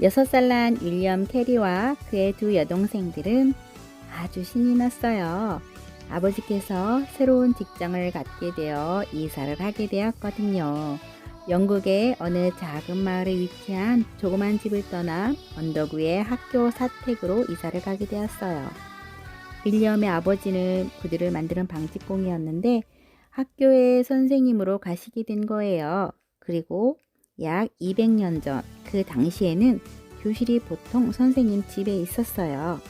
6살 난 윌리엄 캐리와 그의 두 여동생들은 아주 신이 났어요. 아버지께서 새로운 직장을 갖게 되어 이사를 하게 되었거든요. 영국의 어느 작은 마을에 위치한 조그만 집을 떠나 언덕 위의 학교 사택으로 이사를 가게 되었어요. 윌리엄의 아버지는 구두를 만드는 방직공이었는데 학교에 선생님으로 가시게 된 거예요. 그리고 약 200년 전, 그 당시에는 교실이 보통 선생님 집에 있었어요.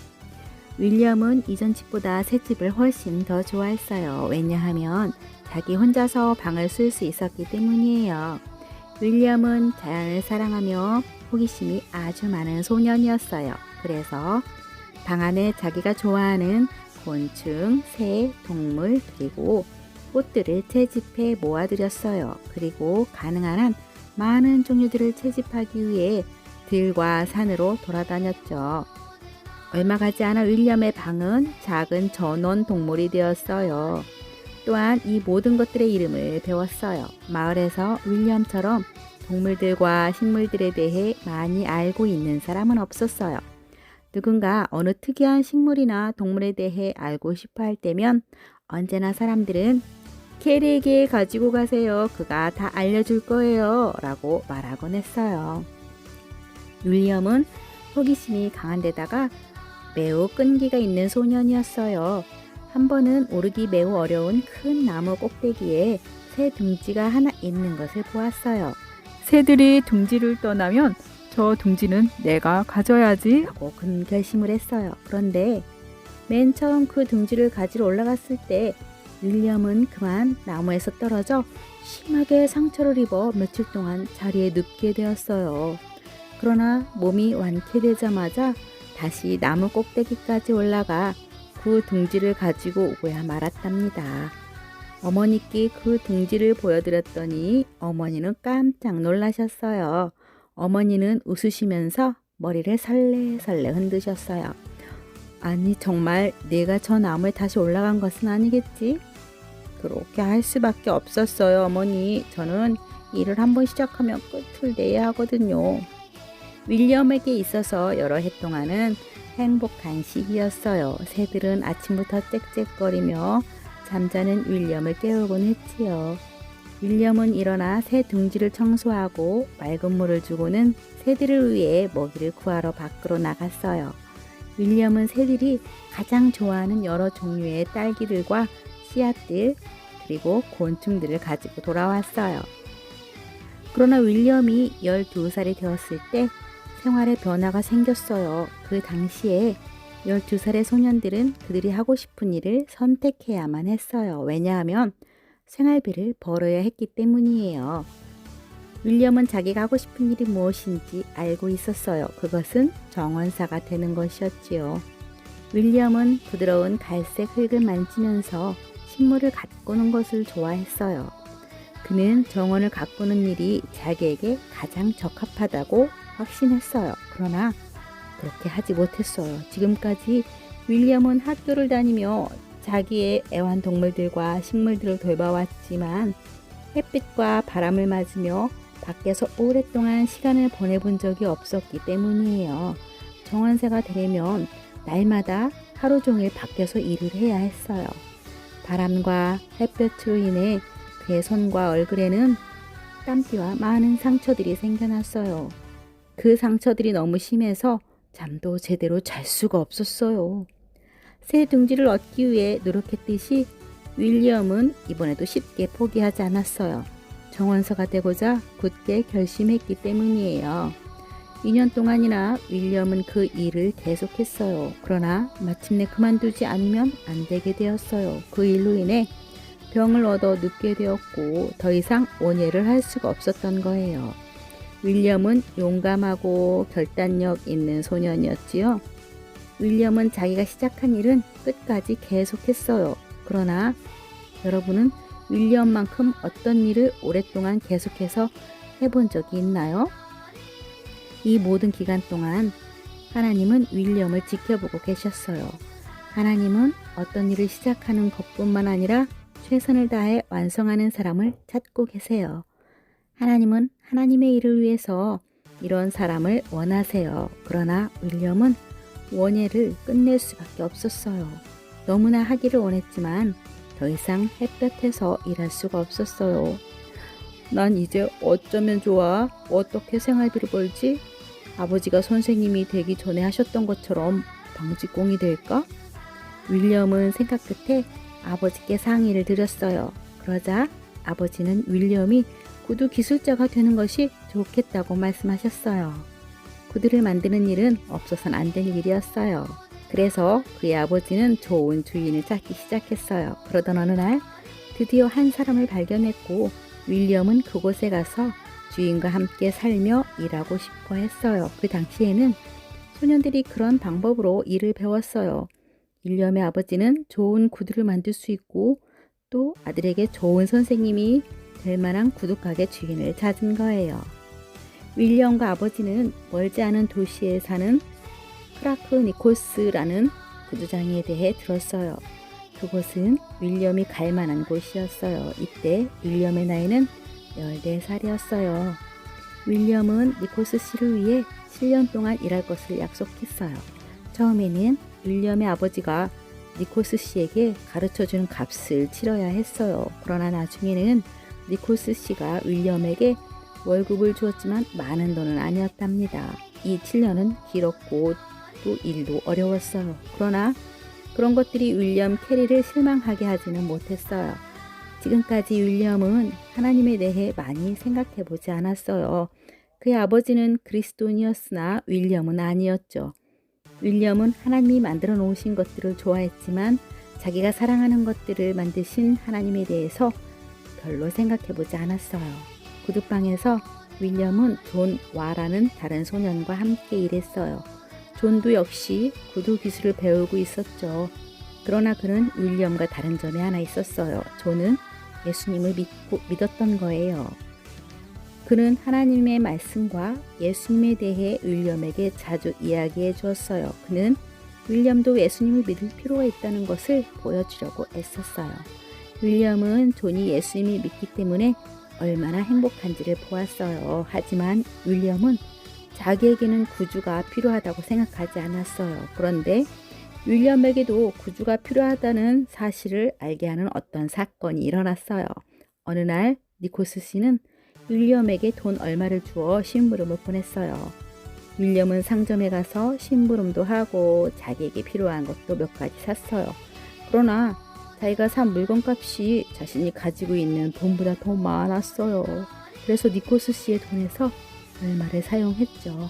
윌리엄은 이전 집보다 새 집을 훨씬 더 좋아했어요. 왜냐하면 자기 혼자서 방을 쓸 수 있었기 때문이에요. 윌리엄은 자연을 사랑하며 호기심이 아주 많은 소년이었어요. 그래서 방 안에 자기가 좋아하는 곤충, 새, 동물, 그리고 꽃들을 채집해 모아들였어요. 그리고 가능한 한 많은 종류들을 채집하기 위해 들과 산으로 돌아다녔죠. 얼마 가지 않아 윌리엄의 방은 작은 전원 동물이 되었어요. 또한 이 모든 것들의 이름을 배웠어요. 마을에서 윌리엄처럼 동물들과 식물들에 대해 많이 알고 있는 사람은 없었어요. 누군가 어느 특이한 식물이나 동물에 대해 알고 싶어 할 때면 언제나 사람들은 캐리에게 가지고 가세요. 그가 다 알려줄 거예요. 라고 말하곤 했어요. 윌리엄은 호기심이 강한 데다가 매우 끈기가 있는 소년이었어요. 한 번은 오르기 매우 어려운 큰 나무 꼭대기에 새 둥지가 하나 있는 것을 보았어요. 새들이 둥지를 떠나면 저 둥지는 내가 가져야지 하고 큰 결심을 했어요. 그런데 맨 처음 그 둥지를 가지러 올라갔을 때 윌리엄은 그만 나무에서 떨어져 심하게 상처를 입어 며칠 동안 자리에 눕게 되었어요. 그러나 몸이 완쾌되자마자 다시 나무 꼭대기까지 올라가 그 둥지를 가지고 오고야 말았답니다. 어머니께 그 둥지를 보여드렸더니 어머니는 깜짝 놀라셨어요. 어머니는 웃으시면서 머리를 설레설레 흔드셨어요. 아니 정말 내가 저 나무에 다시 올라간 것은 아니겠지? 그렇게 할 수밖에 없었어요, 어머니. 저는 일을 한번 시작하면 끝을 내야 하거든요. 윌리엄에게 있어서 여러 해 동안은 행복한 시기였어요. 새들은 아침부터 짹짹거리며 잠자는 윌리엄을 깨우곤 했지요. 윌리엄은 일어나 새 둥지를 청소하고 맑은 물을 주고는 새들을 위해 먹이를 구하러 밖으로 나갔어요. 윌리엄은 새들이 가장 좋아하는 여러 종류의 딸기들과 씨앗들 그리고 곤충들을 가지고 돌아왔어요. 그러나 윌리엄이 12살이 되었을 때 생활에 변화가 생겼어요. 그 당시에 12살의 소년들은 그들이 하고 싶은 일을 선택해야만 했어요. 왜냐하면 생활비를 벌어야 했기 때문이에요. 윌리엄은 자기가 하고 싶은 일이 무엇인지 알고 있었어요. 그것은 정원사가 되는 것이었지요. 윌리엄은 부드러운 갈색 흙을 만지면서 식물을 가꾸는 것을 좋아했어요. 그는 정원을 가꾸는 일이 자기에게 가장 적합하다고 확신했어요. 그러나 그렇게 하지 못했어요. 지금까지 윌리엄은 학교를 다니며 자기의 애완동물들과 식물들을 돌봐왔지만 햇빛과 바람을 맞으며 밖에서 오랫동안 시간을 보내본 적이 없었기 때문이에요. 정원새가 되려면 날마다 하루 종일 밖에서 일을 해야 했어요. 바람과 햇볕으로 인해 그의 손과 얼굴에는 땀띠와 많은 상처들이 생겨났어요. 그 상처들이 너무 심해서 잠도 제대로 잘 수가 없었어요. 새 둥지를 얻기 위해 노력했듯이 윌리엄은 이번에도 쉽게 포기하지 않았어요. 정원서가 되고자 굳게 결심했기 때문이에요. 2년 동안이나 윌리엄은 그 일을 계속했어요. 그러나 마침내 그만두지 않으면 안 되게 되었어요. 그 일로 인해 병을 얻어 눕게 되었고 더 이상 원예를 할 수가 없었던 거예요. 윌리엄은 용감하고 결단력 있는 소년이었지요. 윌리엄은 자기가 시작한 일은 끝까지 계속했어요. 그러나 여러분은 윌리엄만큼 어떤 일을 오랫동안 계속해서 해본 적이 있나요? 이 모든 기간 동안 하나님은 윌리엄을 지켜보고 계셨어요. 하나님은 어떤 일을 시작하는 것뿐만 아니라 최선을 다해 완성하는 사람을 찾고 계세요. 하나님은 하나님의 일을 위해서 이런 사람을 원하세요. 그러나 윌리엄은 원예를 끝낼 수밖에 없었어요. 너무나 하기를 원했지만 더 이상 햇볕에서 일할 수가 없었어요. 난 이제 어쩌면 좋아? 어떻게 생활비를 벌지? 아버지가 선생님이 되기 전에 하셨던 것처럼 방직공이 될까? 윌리엄은 생각 끝에 아버지께 상의를 드렸어요. 그러자 아버지는 윌리엄이 구두 기술자가 되는 것이 좋겠다고 말씀하셨어요. 구두를 만드는 일은 없어서는 안 되는 일이었어요. 그래서 그의 아버지는 좋은 주인을 찾기 시작했어요. 그러던 어느 날 드디어 한 사람을 발견했고 윌리엄은 그곳에 가서 주인과 함께 살며 일하고 싶어 했어요. 그 당시에는 소년들이 그런 방법으로 일을 배웠어요. 윌리엄의 아버지는 좋은 구두를 만들 수 있고 또 아들에게 좋은 선생님이 될 만한 구두가게 주인을 찾은 거예요. 윌리엄과 아버지는 멀지 않은 도시에 사는 크라크 니콜스라는 구두장에 대해 들었어요. 그곳은 윌리엄이 갈 만한 곳이었어요. 이때 윌리엄의 나이는 14살이었어요. 윌리엄은 니콜스 씨를 위해 7년 동안 일할 것을 약속했어요. 처음에는 윌리엄의 아버지가 니콜스 씨에게 가르쳐주는 값을 치러야 했어요. 그러나 나중에는 니콜스 씨가 윌리엄에게 월급을 주었지만 많은 돈은 아니었답니다. 이 7년은 길었고 또 일도 어려웠어요. 그러나 그런 것들이 윌리엄 캐리를 실망하게 하지는 못했어요. 지금까지 윌리엄은 하나님에 대해 많이 생각해 보지 않았어요. 그의 아버지는 그리스도인이었으나 윌리엄은 아니었죠. 윌리엄은 하나님이 만들어 놓으신 것들을 좋아했지만 자기가 사랑하는 것들을 만드신 하나님에 대해서 별로 생각해 보지 않았어요. 구두방에서 윌리엄은 존 와라는 다른 소년과 함께 일했어요. 존도 역시 구두 기술을 배우고 있었죠. 그러나 그는 윌리엄과 다른 점이 하나 있었어요. 존은 예수님을 믿었던 거예요. 그는 하나님의 말씀과 예수님에 대해 윌리엄에게 자주 이야기해 주었어요. 그는 윌리엄도 예수님을 믿을 필요가 있다는 것을 보여주려고 애썼어요. 윌리엄은 존이 예수님을 믿기 때문에 얼마나 행복한지를 보았어요. 하지만 윌리엄은 자기에게는 구주가 필요하다고 생각하지 않았어요. 그런데 윌리엄에게도 구주가 필요하다는 사실을 알게 하는 어떤 사건이 일어났어요. 어느 날 니콜스 씨는 윌리엄에게 돈 얼마를 주어 심부름을 보냈어요. 윌리엄은 상점에 가서 심부름도 하고 자기에게 필요한 것도 몇 가지 샀어요. 그러나 자기가 산 물건값이 자신이 가지고 있는 돈보다 더 많았어요. 그래서 니콜스 씨의 돈에서 얼마를 사용했죠.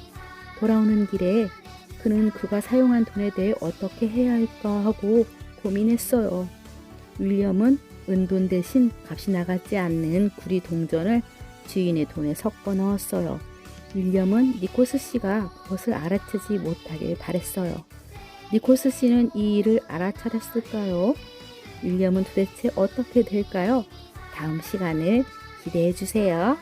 돌아오는 길에 그는 그가 사용한 돈에 대해 어떻게 해야 할까 하고 고민했어요. 윌리엄은 은돈 대신 값이 나가지 않는 구리 동전을 주인의 돈에 섞어 넣었어요. 윌리엄은 니콜스 씨가 그것을 알아채지 못하길 바랬어요. 니콜스 씨는 이 일을 알아차렸을까요? 윌리엄은 도대체 어떻게 될까요? 다음 시간을 기대해 주세요.